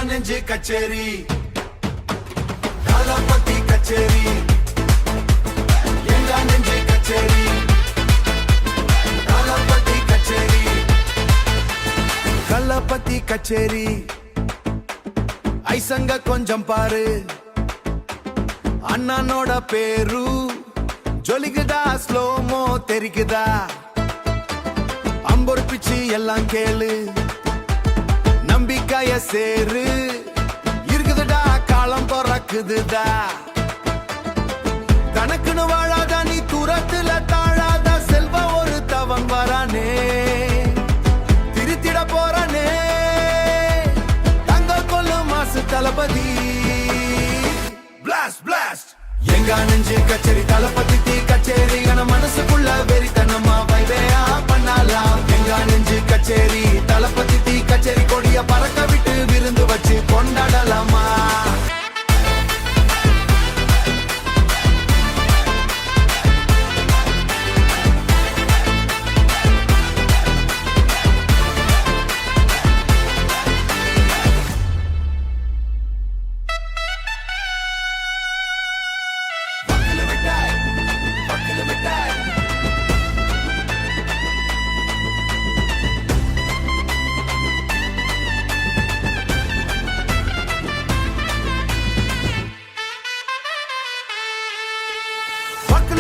நெஞ்சு கச்சேரி தளபதி கச்சேரி எங்க நெஞ்சு கச்சேரி தளபதி கச்சேரி கள்ளப்பத்தி கச்சேரி ஐசங்க கொஞ்சம் பாரு அண்ணனோட பேரு ஜொலிக்குதா ஸ்லோமோ தெரிக்குதா அம்பொரு பிச்சு எல்லாம் கேளு நம்பிக்கைய சேரு இருக்குதுடா காலம் பிறக்குதுடா தனக்குன்னு வாழாத நீ தூரத்துல தாழாத செல்வம் ஒரு தவம் வரானே திருத்திட போறானே தங்க கொல்லு மாசு தளபதி பிளாஸ்ட் பிளாஸ்ட் எங்க நெஞ்சு கச்சேரி தளபதி தீ கச்சேரி என மனசுக்குள்ள வெறித்தனமா வைவையா பண்ணலாம் எங்க நெஞ்சு கச்சேரி தளபதி தீ கச்சேரி கொடிய பறக்க விட்டு விருந்து வச்சு கொண்டாடலாமா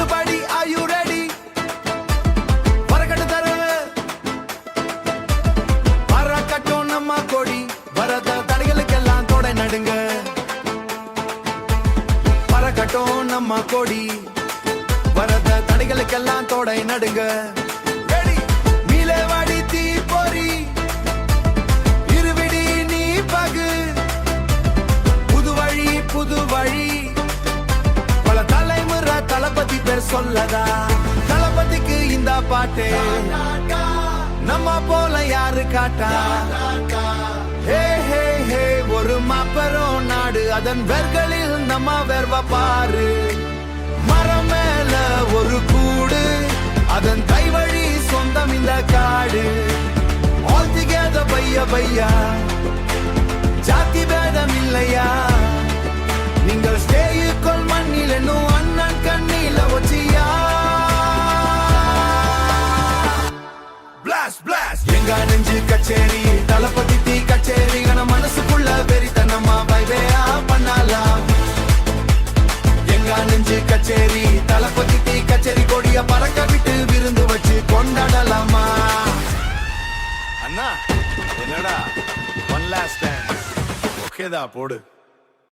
Buddy, are you ready? பறக்கட்டும் நம்ம கொடி வரத தடைகளுக்கெல்லாம் தொட நடுங்க பறக்கட்டும் நம்ம கொடி வரத தடைகளுக்கெல்லாம் தொடை நடுங்க மீளவாடி தீ பொறி இருவிடி நீ பகு புது வழி பல தலைமுறை தளபதி பேர் சொல்லதா தளபதிக்கு இந்த பாட்டு நம்ம போல யாரு காட்டா ஹே ஹே ஹே ஒரு மாபெரும் நாடு அதன் வேர்களில் நம்ம வேர்வ பாரு மரம் மேல ஒரு கூடு அதன் கைவழி சொந்தம் இந்த காடு ஆல் டுகெதர் பையா ஜாதி பேதம் இல்லையா நீங்கள் ஸ்டேயுக்குள் மண்ணில் என்னும் அண்ணன் கண்ணில வச்சியா பிளாஸ்ட் பிளாஸ்ட் எங்க நெஞ்சு கச்சேரி தளபதி தீ கச்சேரி என மனசுக்குள்ள வெறித்தனமா வைவையா பண்ணலாம் எங்க நெஞ்சு கச்சேரி தளபதி தீ கச்சேரி கொடிய பறக்க விட்டு விருந்து வச்சு கொண்டாடலாமா அண்ணா என்னடா ஒன் லாஸ்ட் டைம் ஓகேதா போடு